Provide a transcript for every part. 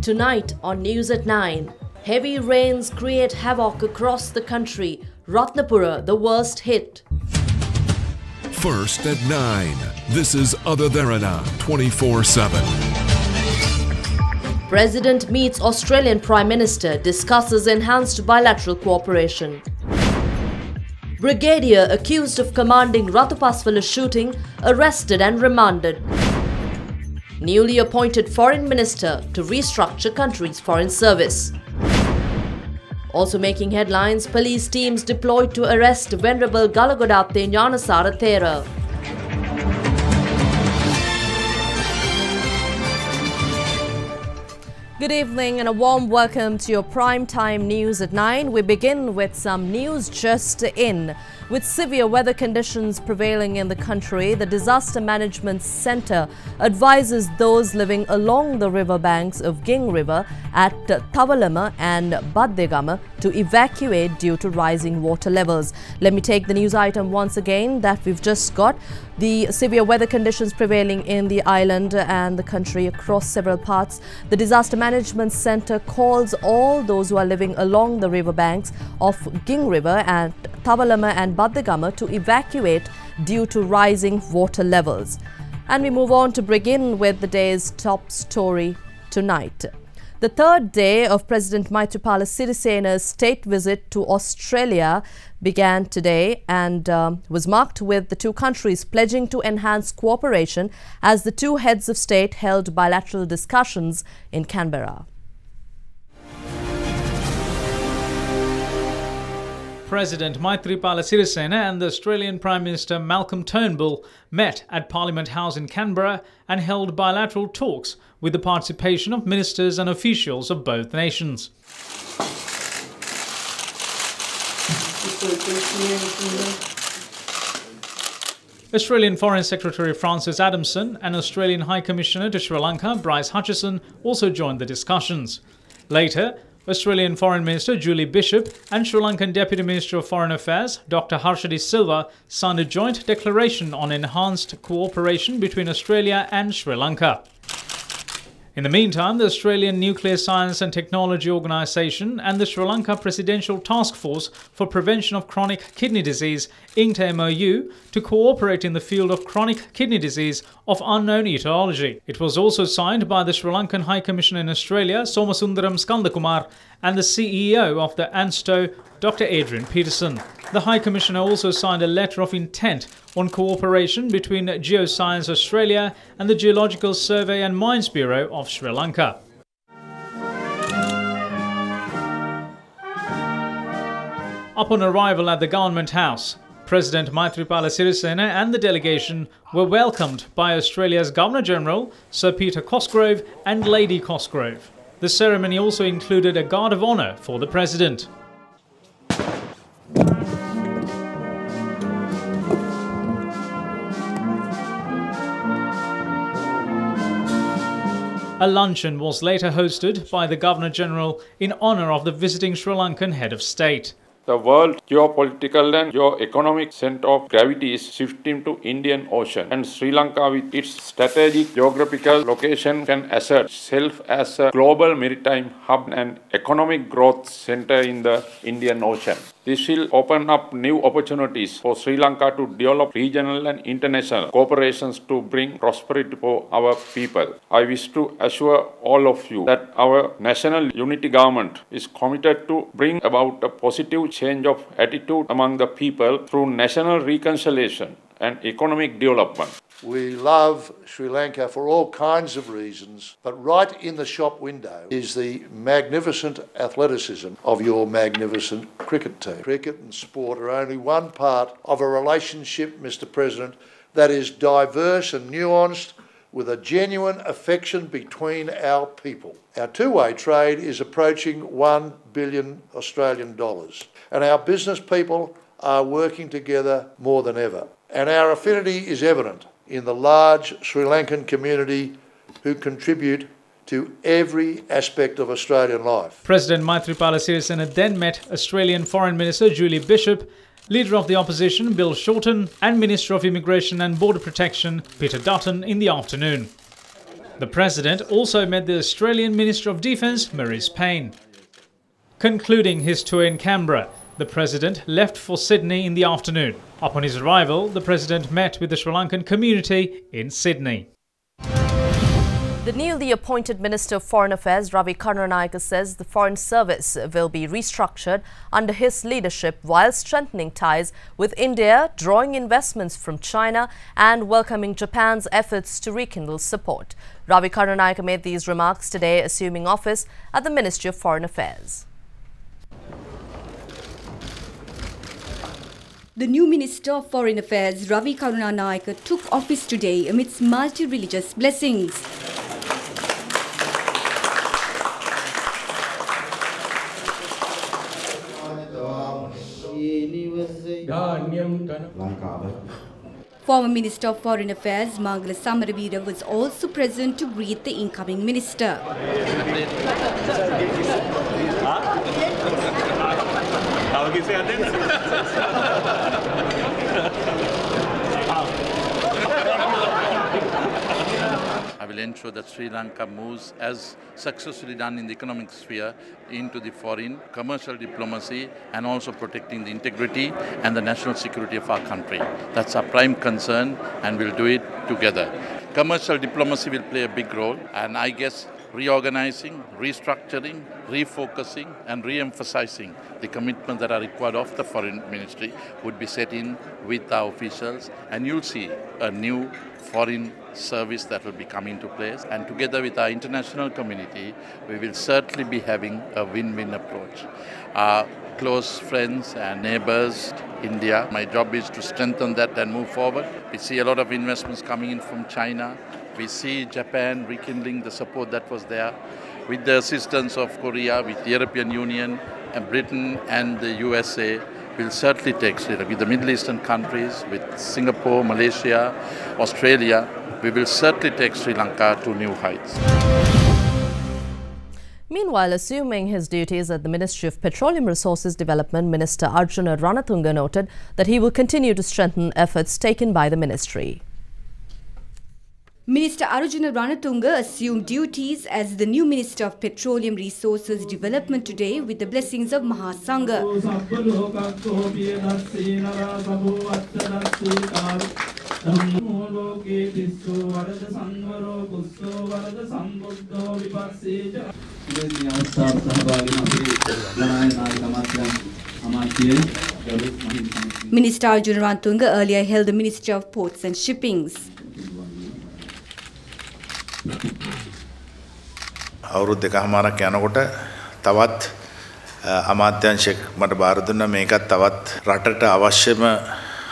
Tonight on News at 9, heavy rains create havoc across the country. Ratnapura, the worst hit. First at 9, this is Other Derana 24/7. President meets Australian Prime Minister, discusses enhanced bilateral cooperation. Brigadier accused of commanding Ratupaswala shooting, arrested and remanded. Newly appointed Foreign Minister to restructure country's foreign service. Also making headlines, police teams deployed to arrest Venerable Galagodate Nyanasara Thera. Good evening and a warm welcome to your prime time news at 9. We begin with some news just in. With severe weather conditions prevailing in the country, the Disaster Management Centre advises those living along the river banks of Ging River at Tavalama and Baddegama to evacuate due to rising water levels. Let me take the news item once again that we've just got. The severe weather conditions prevailing in the island and the country across several parts. The Disaster Management Centre calls all those who are living along the river banks of Ging River and Tavalama and Baddegama to evacuate due to rising water levels. And we move on to begin with the day's top story tonight. The third day of President Maithripala Sirisena's state visit to Australia began today and was marked with the two countries pledging to enhance cooperation as the two heads of state held bilateral discussions in Canberra. President Maithripala Sirisena and the Australian Prime Minister Malcolm Turnbull met at Parliament House in Canberra and held bilateral talks with the participation of ministers and officials of both nations. Australian Foreign Secretary Francis Adamson and Australian High Commissioner to Sri Lanka Bryce Hutchison also joined the discussions. Later, Australian Foreign Minister Julie Bishop and Sri Lankan Deputy Minister of Foreign Affairs Dr. Harshadi Silva signed a joint declaration on enhanced cooperation between Australia and Sri Lanka. In the meantime, the Australian Nuclear Science and Technology Organisation and the Sri Lanka Presidential Task Force for Prevention of Chronic Kidney Disease inked a MOU to cooperate in the field of chronic kidney disease of unknown etiology. It was also signed by the Sri Lankan High Commissioner in Australia, Somasundaram Skandakumar, and the CEO of the ANSTO, Dr. Adrian Peterson. The High Commissioner also signed a letter of intent on cooperation between Geoscience Australia and the Geological Survey and Mines Bureau of Sri Lanka. Upon arrival at the Government House, President Maithripala Sirisena and the delegation were welcomed by Australia's Governor-General, Sir Peter Cosgrove and Lady Cosgrove. The ceremony also included a guard of honour for the President. A luncheon was later hosted by the Governor-General in honour of the visiting Sri Lankan head of state. The world geopolitical and geo-economic center of gravity is shifting to Indian Ocean, and Sri Lanka with its strategic geographical location can assert itself as a global maritime hub and economic growth center in the Indian Ocean. This will open up new opportunities for Sri Lanka to develop regional and international cooperations to bring prosperity for our people. I wish to assure all of you that our national unity government is committed to bring about a positive change of attitude among the people through national reconciliation and economic development. We love Sri Lanka for all kinds of reasons, but right in the shop window is the magnificent athleticism of your magnificent cricket team. Cricket and sport are only one part of a relationship, Mr. President, that is diverse and nuanced with a genuine affection between our people. Our two-way trade is approaching $1 billion Australian dollars, and our business people are working together more than ever. And our affinity is evident in the large Sri Lankan community who contribute to every aspect of Australian life. President Maithripala Sirisena then met Australian Foreign Minister Julie Bishop, Leader of the Opposition Bill Shorten and Minister of Immigration and Border Protection Peter Dutton in the afternoon. The President also met the Australian Minister of Defence, Maurice Payne. Concluding his tour in Canberra, the President left for Sydney in the afternoon. Upon his arrival, the President met with the Sri Lankan community in Sydney. The newly appointed Minister of Foreign Affairs, Ravi Karunanayake, says the Foreign Service will be restructured under his leadership while strengthening ties with India, drawing investments from China and welcoming Japan's efforts to rekindle support. Ravi Karunanayake made these remarks today, assuming office at the Ministry of Foreign Affairs. The new Minister of Foreign Affairs, Ravi Karunanayake, took office today amidst multi-religious blessings. Former Minister of Foreign Affairs, Mangala Samaraweera, was also present to greet the incoming minister. I will ensure that Sri Lanka moves, as successfully done in the economic sphere, into the foreign commercial diplomacy and also protecting the integrity and the national security of our country. That's our prime concern, and we'll do it together. Commercial diplomacy will play a big role, and I guess reorganizing, restructuring, refocusing and re-emphasizing the commitments that are required of the Foreign Ministry would be set in with our officials, and you'll see a new foreign service that will be coming to place, and together with our international community we will certainly be having a win-win approach. Our close friends and neighbors, India, my job is to strengthen that and move forward. We see a lot of investments coming in from China. We see Japan rekindling the support that was there with the assistance of Korea, with the European Union and Britain and the USA. Will certainly take Sri Lanka with the Middle Eastern countries, with Singapore, Malaysia, Australia. We will certainly take Sri Lanka to new heights. Meanwhile, assuming his duties at the Ministry of Petroleum Resources Development, Minister Arjuna Ranatunga noted that he will continue to strengthen efforts taken by the ministry. Minister Arjuna Ranatunga assumed duties as the new Minister of Petroleum Resources Development today with the blessings of Mahasangha. Minister Arjuna Ranatunga earlier held the Ministry of Ports and Shippings. අවුරුදු දෙකමාරක් යනකොට තවත් අමාත්‍යාංශයක් මට බාර දුන්නා මේකත් තවත් රටට අවශ්‍යම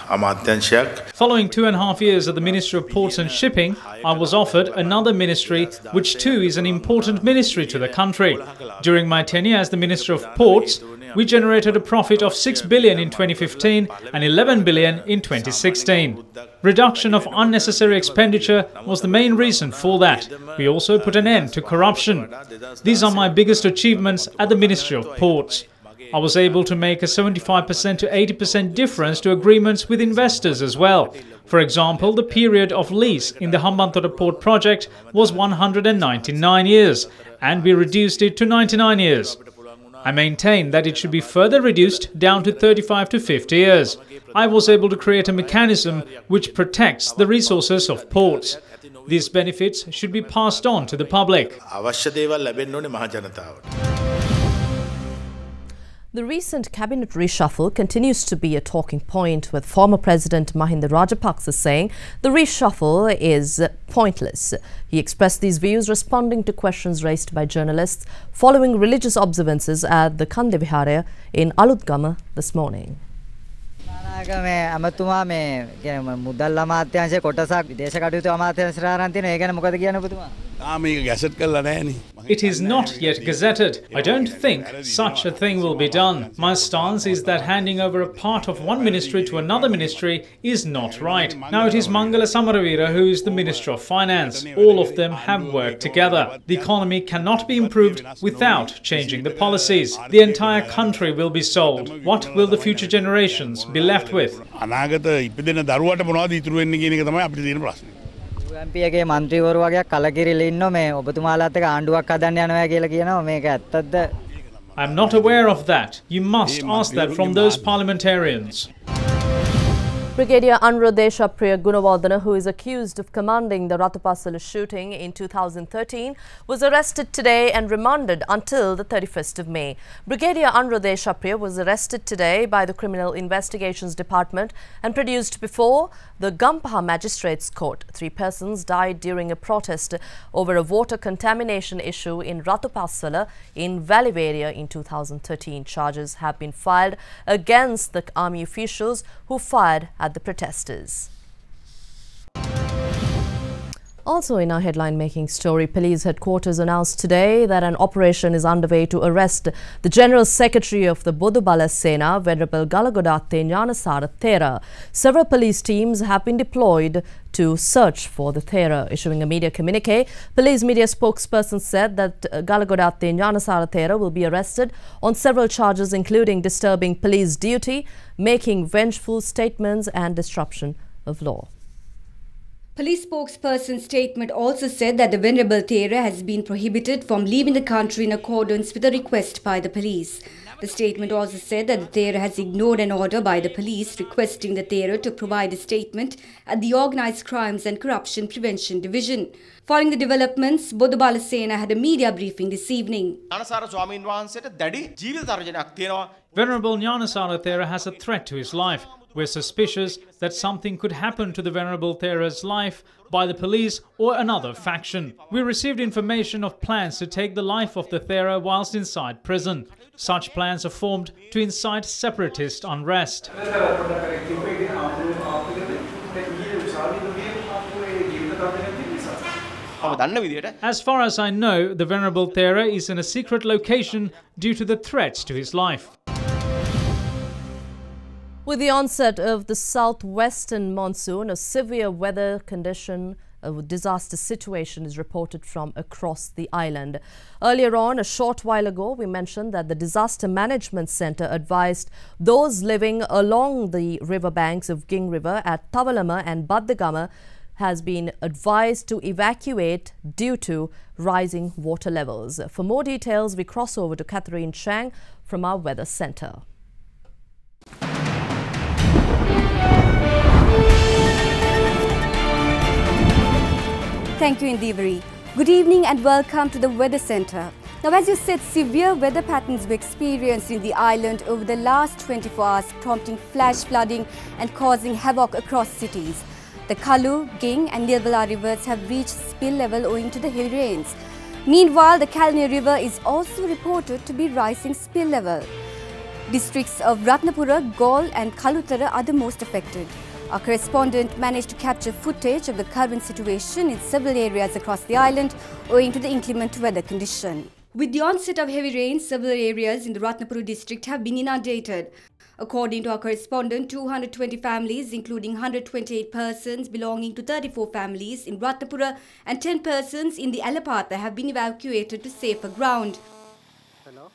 අමාත්‍යාංශයක්. Following 2.5 years at the Ministry of Ports and Shipping, I was offered another ministry, which too is an important ministry to the country. During my tenure as the Minister of Ports, we generated a profit of 6 billion in 2015 and 11 billion in 2016. Reduction of unnecessary expenditure was the main reason for that. We also put an end to corruption. These are my biggest achievements at the Ministry of Ports. I was able to make a 75% to 80% difference to agreements with investors as well. For example, the period of lease in the Hambantota Port project was 199 years, and we reduced it to 99 years. I maintain that it should be further reduced down to 35 to 50 years. I was able to create a mechanism which protects the resources of ports. These benefits should be passed on to the public. The recent cabinet reshuffle continues to be a talking point, with former President Mahinda Rajapaksa saying the reshuffle is pointless. He expressed these views responding to questions raised by journalists following religious observances at the Kande Vihara in Alutgama this morning. It is not yet gazetted. I don't think such a thing will be done. My stance is that handing over a part of one ministry to another ministry is not right. Now it is Mangala Samaraweera who is the Minister of Finance. All of them have worked together. The economy cannot be improved without changing the policies. The entire country will be sold. What will the future generations be left with? UMPගේ මන්ත්‍රීවරු වගේ කලකිරිලා ඉන්නෝ මේ ඔබතුමාලාත් එක්ක ආණ්ඩුවක් හදන්න යනවා කියලා කියනවා මේක ඇත්තද? I'm not aware of that. You must ask that from those parliamentarians. Brigadier Anuradesha Guna Walter, who is accused of commanding the Ratupasala shooting in 2013, was arrested today and remanded until the 31st of May. Brigadier Anuradesha was arrested today by the Criminal Investigations Department and produced before the Gampaha Magistrates Court. 3 persons died during a protest over a water contamination issue in Ratupasala in Valiveria in 2013. Charges have been filed against the army officials who fired at the protesters. Also in our headline-making story, police headquarters announced today that an operation is underway to arrest the General Secretary of the Bodubala Sena, Venerable Galagodatte Nyanasara Thera. Several police teams have been deployed to search for the Thera. Issuing a media communique, police media spokesperson said that Galagodatte Nyanasara Thera will be arrested on several charges including disturbing police duty, making vengeful statements and disruption of law. Police spokesperson's statement also said that the Venerable Thera has been prohibited from leaving the country in accordance with a request by the police. The statement also said that the Thera has ignored an order by the police requesting the Thera to provide a statement at the Organised Crimes and Corruption Prevention Division. Following the developments, Bodubala Sena had a media briefing this evening. Venerable Nyanasara Thera has a threat to his life. We're suspicious that something could happen to the Venerable Thera's life by the police or another faction. We received information of plans to take the life of the Thera whilst inside prison. Such plans are formed to incite separatist unrest. As far as I know, the Venerable Thera is in a secret location due to the threats to his life. With the onset of the southwestern monsoon, a severe weather condition, a disaster situation is reported from across the island. Earlier on, a short while ago, we mentioned that the Disaster Management Centre advised those living along the riverbanks of Ging River at Tavalama and Baddagama has been advised to evacuate due to rising water levels. For more details, we cross over to Catherine Chang from our weather centre. Thank you, Indivari. Good evening and welcome to the Weather Centre. Now, as you said, severe weather patterns were experienced in the island over the last 24 hours, prompting flash flooding and causing havoc across cities. The Kalu, Ging and Nilvala rivers have reached spill level owing to the heavy rains. Meanwhile, the Kalani River is also reported to be rising spill level. Districts of Ratnapura, Gaul and Kalutara are the most affected. Our correspondent managed to capture footage of the current situation in several areas across the island owing to the inclement weather condition. With the onset of heavy rain, several areas in the Ratnapura district have been inundated. According to our correspondent, 220 families, including 128 persons belonging to 34 families in Ratnapura and 10 persons in the Alapatha have been evacuated to safer ground. Hello?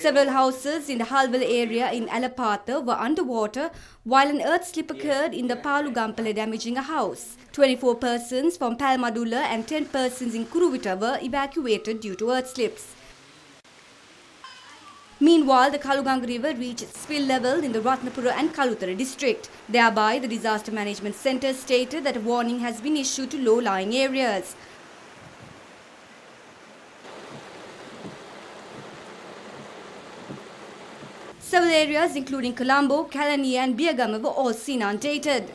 Several houses in the Halwal area in Alapatha were underwater while an earth slip occurred in the Palugampala, damaging a house. 24 persons from Palmadula and 10 persons in Kuruvita were evacuated due to earth slips. Meanwhile, the Kalugang River reached spill level in the Ratnapura and Kalutara district. Thereby, the Disaster Management Centre stated that a warning has been issued to low-lying areas. Several areas including Colombo, Kalani and Biagama were also inundated.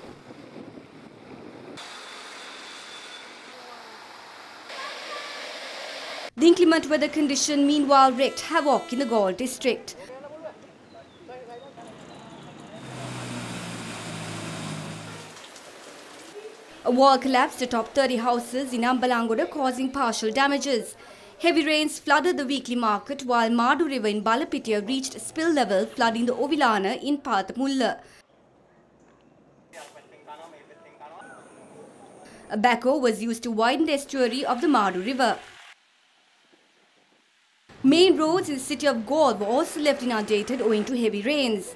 The inclement weather condition meanwhile wreaked havoc in the Gaul district. A wall collapsed atop 30 houses in Ambalangoda, causing partial damages. Heavy rains flooded the weekly market while Madu River in Balapitiya reached spill level, flooding the Ovilana in Pathamulla. A backhoe was used to widen the estuary of the Madu River. Main roads in the city of Gaul were also left inundated owing to heavy rains.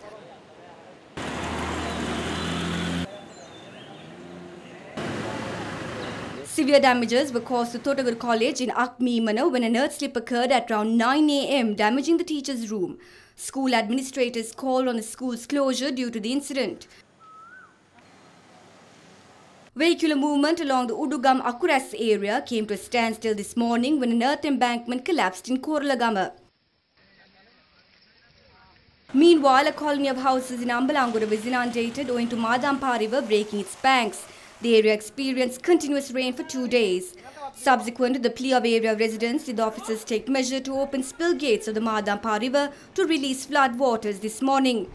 Severe damages were caused to Thotagur College in Akmeemana when an earth slip occurred at around 9 a.m., damaging the teacher's room. School administrators called on the school's closure due to the incident. Vehicular movement along the Udugam Akuras area came to a standstill this morning when an earth embankment collapsed in Koralagama. Meanwhile, a colony of houses in Ambalangura was inundated owing to Madampa River breaking its banks. The area experienced continuous rain for 2 days. Subsequent to the plea of area residents, did the officers take measure to open spill gates of the Madampa River to release flood waters this morning.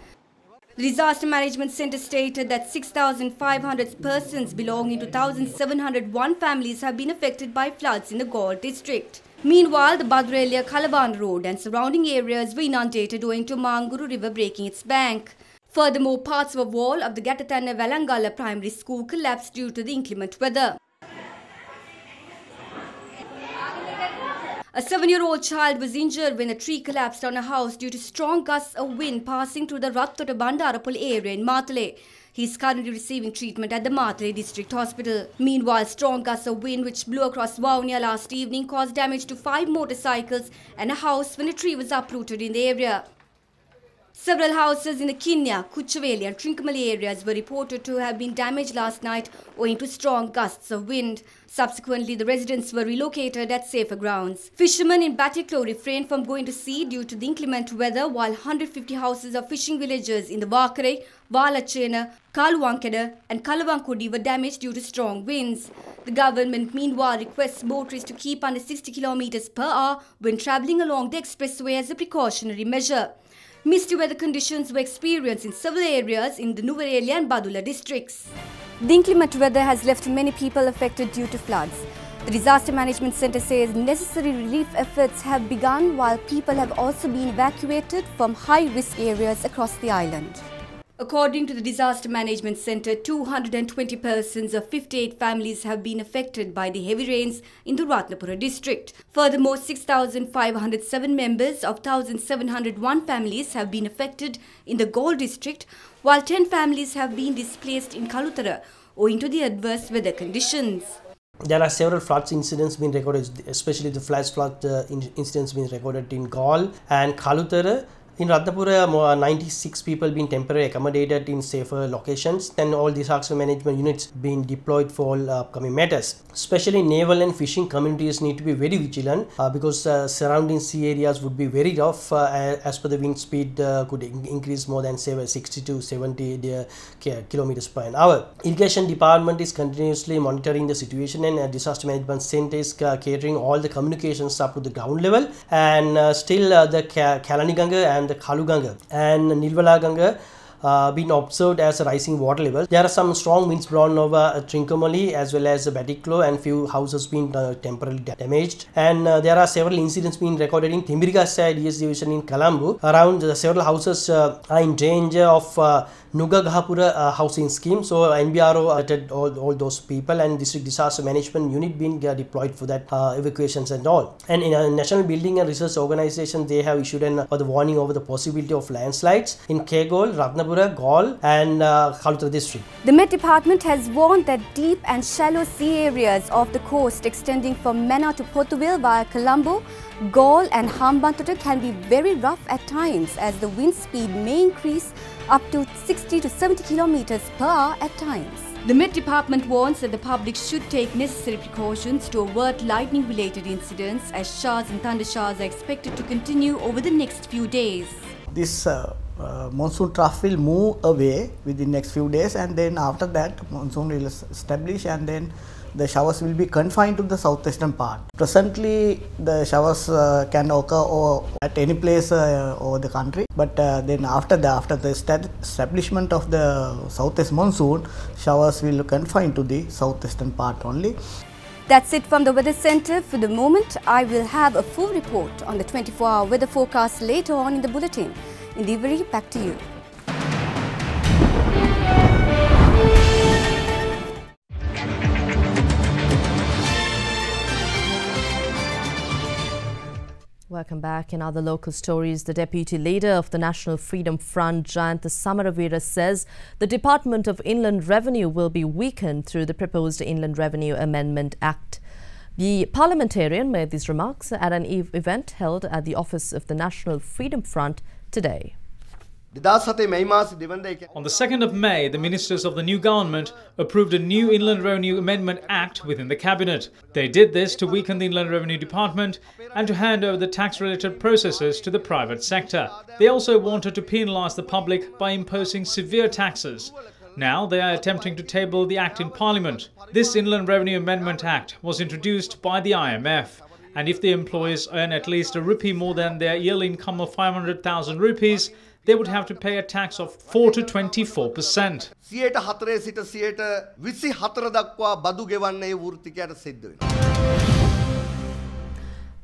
The Disaster Management Centre stated that 6,500 persons belonging to 1,701 families have been affected by floods in the Gaul district. Meanwhile, the Badrelia Kalaban Road and surrounding areas were inundated owing to Manguru River breaking its bank. Furthermore, parts of a wall of the Gatatana Valangala Primary School collapsed due to the inclement weather. A 7-year-old child was injured when a tree collapsed on a house due to strong gusts of wind passing through the Rattota Bandarapul area in Matale. He is currently receiving treatment at the Matale District Hospital. Meanwhile, strong gusts of wind which blew across Vaunia last evening caused damage to 5 motorcycles and a house when a tree was uprooted in the area. Several houses in the Kinya, Kuchaveli and Trincomalee areas were reported to have been damaged last night owing to strong gusts of wind. Subsequently, the residents were relocated at safer grounds. Fishermen in Batticlo refrained from going to sea due to the inclement weather, while 150 houses of fishing villages in the Vakare, Valachena, Kaluwankeda and Kalavankudi were damaged due to strong winds. The government meanwhile requests motorists to keep under 60 km per hour when travelling along the expressway as a precautionary measure. Misty weather conditions were experienced in several areas in the Nuvarelia and Badula districts. The inclement weather has left many people affected due to floods. The Disaster Management Centre says necessary relief efforts have begun while people have also been evacuated from high-risk areas across the island. According to the Disaster Management Centre, 220 persons of 58 families have been affected by the heavy rains in the Ratnapura district. Furthermore, 6,507 members of 1,701 families have been affected in the Gaul district, while 10 families have been displaced in Kalutara owing to the adverse weather conditions. There are several floods incidents being recorded, especially the flash flood incidents being recorded in Gaul and Kalutara. In Ratnapura, 96 people being temporarily accommodated in safer locations, and all disaster management units being deployed for all upcoming matters. Especially naval and fishing communities need to be very vigilant because surrounding sea areas would be very rough as per the wind speed could increase more than 60 to 70 kilometers per hour. Irrigation department is continuously monitoring the situation, and disaster management center is catering all the communications up to the ground level, and still the Kalaniganga and the Kaluganga and Nilvalaganga been observed as a rising water level. There are some strong winds blown over Trincomalee as well as Batticlo, and few houses being temporarily damaged. And there are several incidents being recorded in Timbiriga side DS division in Colombo. Around several houses are in danger of Nugagahapura housing scheme. So NBRO alerted all those people, and district disaster management unit being deployed for that evacuations and all. And in a National Building and Research Organization, they have issued the warning over the possibility of landslides in Kegol, Ratnapura, Gaul and Kalutara district. The Met Department has warned that deep and shallow sea areas off the coast extending from Mena to Portugal via Colombo, Gaul and Hambantota can be very rough at times, as the wind speed may increase up to 60 to 70 kilometers per hour at times. The Met Department warns that the public should take necessary precautions to avert lightning-related incidents, as showers and thunder showers are expected to continue over the next few days. This monsoon trough will move away within the next few days, and then after that monsoon will establish, and then the showers will be confined to the southwestern part. Presently, the showers can occur at any place over the country, but then after the establishment of the southwest monsoon, showers will confine to the southwestern part only. That's it from the Weather Centre for the moment. I will have a full report on the 24-hour weather forecast later on in the bulletin. Indiveri, back to you. Welcome back. In other local stories, the deputy leader of the National Freedom Front, Jayantha Samaravira, says the Department of Inland Revenue will be weakened through the proposed Inland Revenue Amendment Act. The parliamentarian made these remarks at an event held at the office of the National Freedom Front today. On the 2nd of May, the ministers of the new government approved a new Inland Revenue Amendment Act within the cabinet. They did this to weaken the Inland Revenue Department and to hand over the tax-related processes to the private sector. They also wanted to penalise the public by imposing severe taxes. Now they are attempting to table the act in Parliament. This Inland Revenue Amendment Act was introduced by the IMF. And if the employees earn at least a rupee more than their yearly income of 500,000 rupees, they would have to pay a tax of 4 to 24%.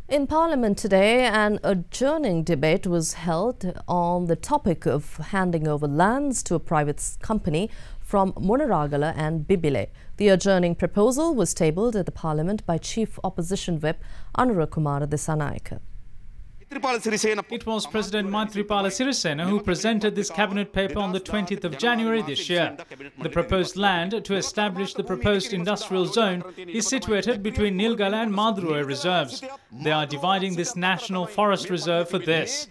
In Parliament today, an adjourning debate was held on the topic of handing over lands to a private company from Munaragala and Bibile. The adjourning proposal was tabled at the Parliament by Chief Opposition Whip Anurakumara Dissanayake. It was President Maithripala Sirisena who presented this cabinet paper on the 20th of January this year. The proposed land to establish the proposed industrial zone is situated between Nilgala and Madruai reserves. They are dividing this national forest reserve for this.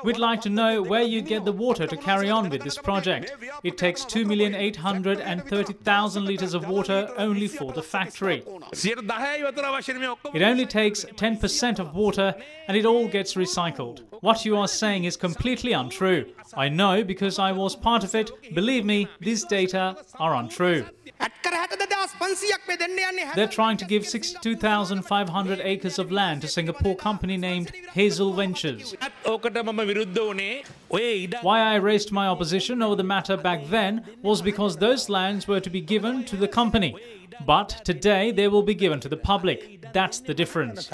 We'd like to know where you get the water to carry on with this project. It takes 2,830,000 litres of water only for the factory. It only takes 10% of water and it all gets recycled. What you are saying is completely untrue. I know because I was part of it. Believe me, these data are untrue. They're trying to give 62,500 acres of land to Singapore company named Hazel Ventures. Why I raised my opposition over the matter back then was because those lands were to be given to the company. But today they will be given to the public. That's the difference.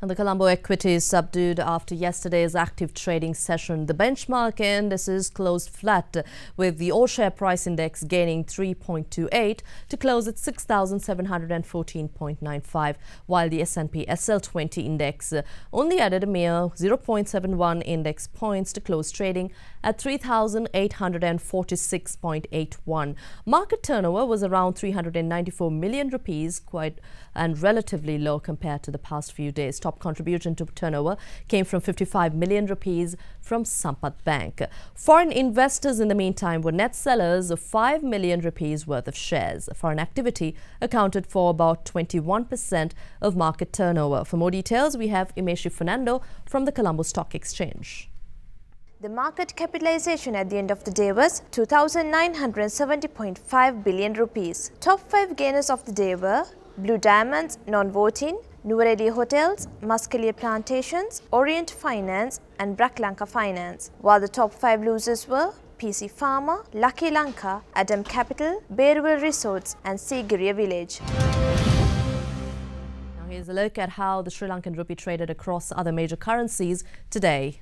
And the Colombo Equity is subdued after yesterday's active trading session. The benchmark indices closed flat, with the all-share price index gaining 3.28 to close at 6,714.95, while the S&P SL20 index only added a mere 0.71 index points to close trading at 3,846.81. Market turnover was around 394 million rupees, quite and relatively low compared to the past few days. Top contribution to turnover came from 55 million rupees from Sampath Bank. Foreign investors in the meantime were net sellers of 5 million rupees worth of shares. Foreign activity accounted for about 21% of market turnover. For more details, we have Imeshi Fernando from the Colombo Stock Exchange. The market capitalization at the end of the day was 2,970.5 billion rupees. Top 5 gainers of the day were Blue Diamonds, Non-Voting, Nuvareli Hotels, Muscalia Plantations, Orient Finance and Braklanka Finance, while the top 5 losers were PC Pharma, Lucky Lanka, Adam Capital, Bearwell Resorts and Sigiriya Village. Now here's a look at how the Sri Lankan rupee traded across other major currencies today.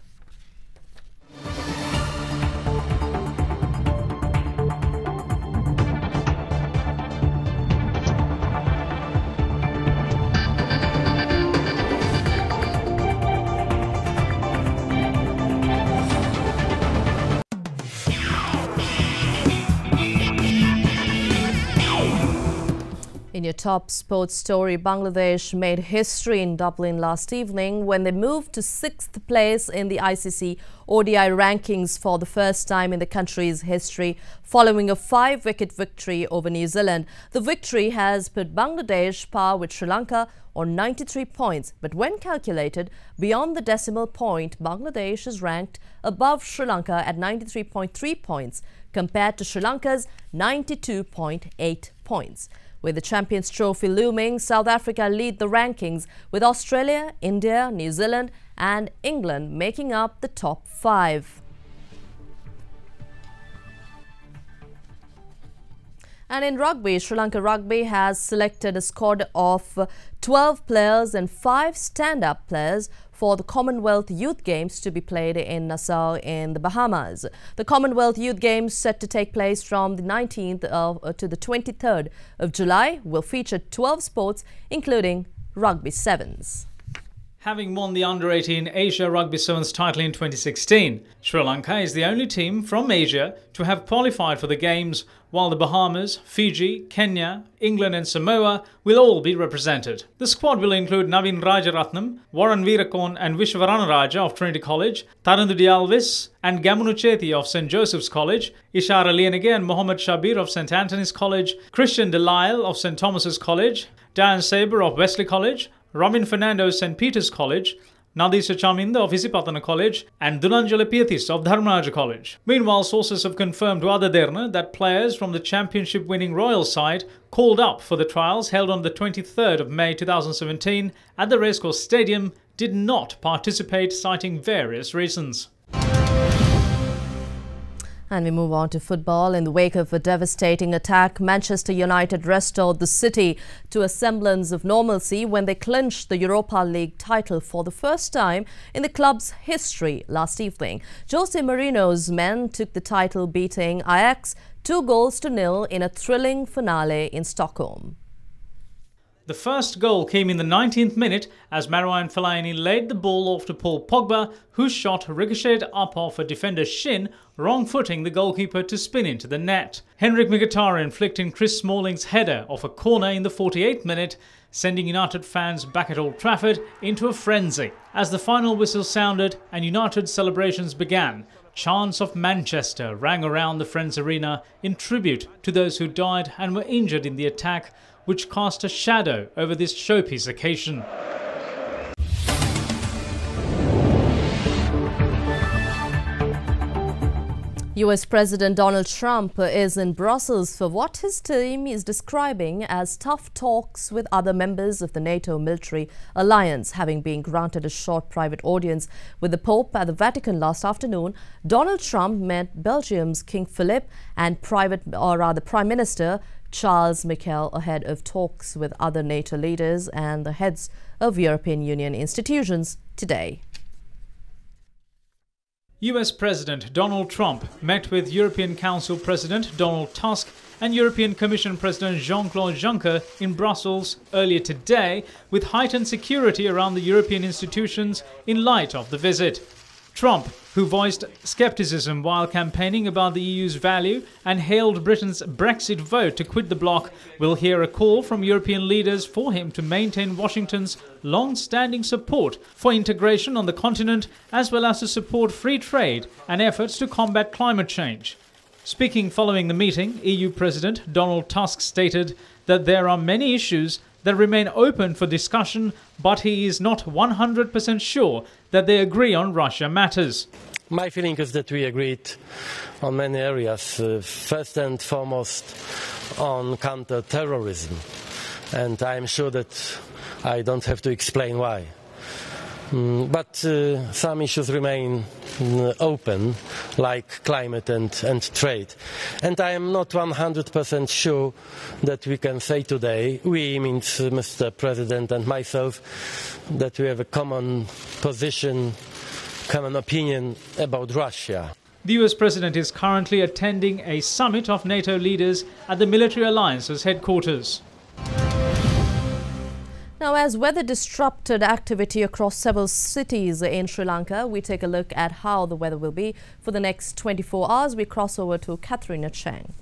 In your top sports story, Bangladesh made history in Dublin last evening when they moved to 6th place in the ICC ODI rankings for the first time in the country's history, following a 5-wicket victory over New Zealand. The victory has put Bangladesh par with Sri Lanka on 93 points, but when calculated beyond the decimal point, Bangladesh is ranked above Sri Lanka at 93.3 points compared to Sri Lanka's 92.8 points. With the Champions Trophy looming, South Africa lead the rankings, with Australia, India, New Zealand and England making up the top 5. And in rugby, Sri Lanka Rugby has selected a squad of 12 players and 5 stand-up players for the Commonwealth Youth Games to be played in Nassau in the Bahamas. The Commonwealth Youth Games, set to take place from the 19th to the 23rd of July, will feature 12 sports including Rugby Sevens. Having won the Under-18 Asia Rugby Sevens title in 2016, Sri Lanka is the only team from Asia to have qualified for the Games, while the Bahamas, Fiji, Kenya, England and Samoa will all be represented. The squad will include Navin Rajaratnam, Warren Veerakorn and Vishwarana Raja of Trinity College, Tarundudi Alvis and Gamunu Chethi of St. Joseph's College, Ishara Lienege and Mohammad Shabir of St. Anthony's College, Christian Delisle of St. Thomas's College, Diane Saber of Wesley College, Robin Fernando of St. Peter's College, Nadisa Chaminda of Isipatana College and Dunanjala Pietis of Dharmaraja College. Meanwhile, sources have confirmed to Ada Derana that players from the championship-winning Royal side called up for the trials held on the 23rd of May 2017 at the Racecourse Stadium did not participate, citing various reasons. And we move on to football. In the wake of a devastating attack, Manchester United restored the city to a semblance of normalcy when they clinched the Europa League title for the first time in the club's history last evening. Jose Mourinho's men took the title, beating Ajax 2-0 in a thrilling finale in Stockholm. The first goal came in the 19th minute as Marouane Fellaini laid the ball off to Paul Pogba, whose shot ricocheted up off a defender's shin, wrong-footing the goalkeeper to spin into the net. Henrik Mkhitaryan inflicting Chris Smalling's header off a corner in the 48th minute, sending United fans back at Old Trafford into a frenzy. As the final whistle sounded and United celebrations began, chants of Manchester rang around the Friends Arena in tribute to those who died and were injured in the attack, which cast a shadow over this showpiece occasion. US President Donald Trump is in Brussels for what his team is describing as tough talks with other members of the NATO military alliance. Having been granted a short private audience with the Pope at the Vatican last afternoon, Donald Trump met Belgium's King Philip and Prime Minister Charles Michel ahead of talks with other NATO leaders and the heads of European Union institutions today. US President Donald Trump met with European Council President Donald Tusk and European Commission President Jean-Claude Juncker in Brussels earlier today, with heightened security around the European institutions in light of the visit. Trump, who voiced skepticism while campaigning about the EU's value and hailed Britain's Brexit vote to quit the bloc, will hear a call from European leaders for him to maintain Washington's long-standing support for integration on the continent, as well as to support free trade and efforts to combat climate change. Speaking following the meeting, EU President Donald Tusk stated that there are many issues that remain open for discussion, but he is not 100% sure that they agree on Russia matters. My feeling is that we agreed on many areas, first and foremost on counter-terrorism, and I'm sure that I don't have to explain why. But some issues remain open, like climate and trade. And I am not 100% sure that we can say today, we means Mr. President and myself, that we have a common position, common opinion about Russia. The US President is currently attending a summit of NATO leaders at the military alliance's headquarters. Now, as weather disrupted activity across several cities in Sri Lanka, we take a look at how the weather will be for the next 24 hours. We cross over to Katharina Cheng.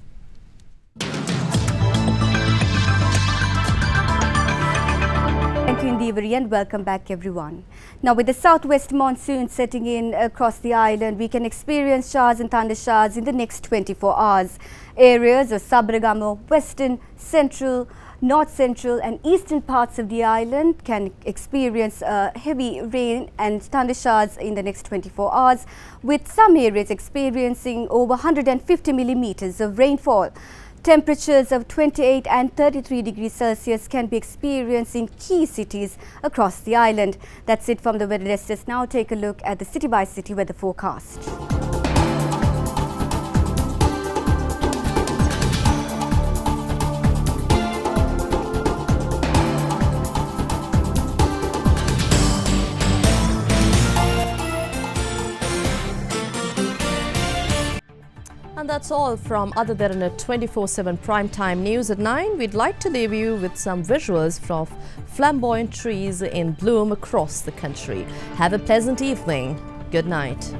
Thank you, Indivari, and welcome back, everyone. Now, with the southwest monsoon setting in across the island, we can experience showers and thunder showers in the next 24 hours. Areas of Sabaragama, western, central, north central and eastern parts of the island can experience heavy rain and thunder showers in the next 24 hours, with some areas experiencing over 150 millimeters of rainfall. Temperatures of 28 and 33 degrees Celsius can be experienced in key cities across the island. That's it from the weather desk. Let's now take a look at the city-by-city weather forecast. that's all from Other Derana 24/7 Primetime News at 9. We'd like to leave you with some visuals from flamboyant trees in bloom across the country. Have a pleasant evening. Good night.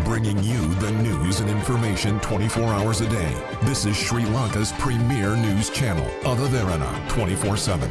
Bringing you the news and information 24 hours a day. This is Sri Lanka's premier news channel, Other Derana 24/7.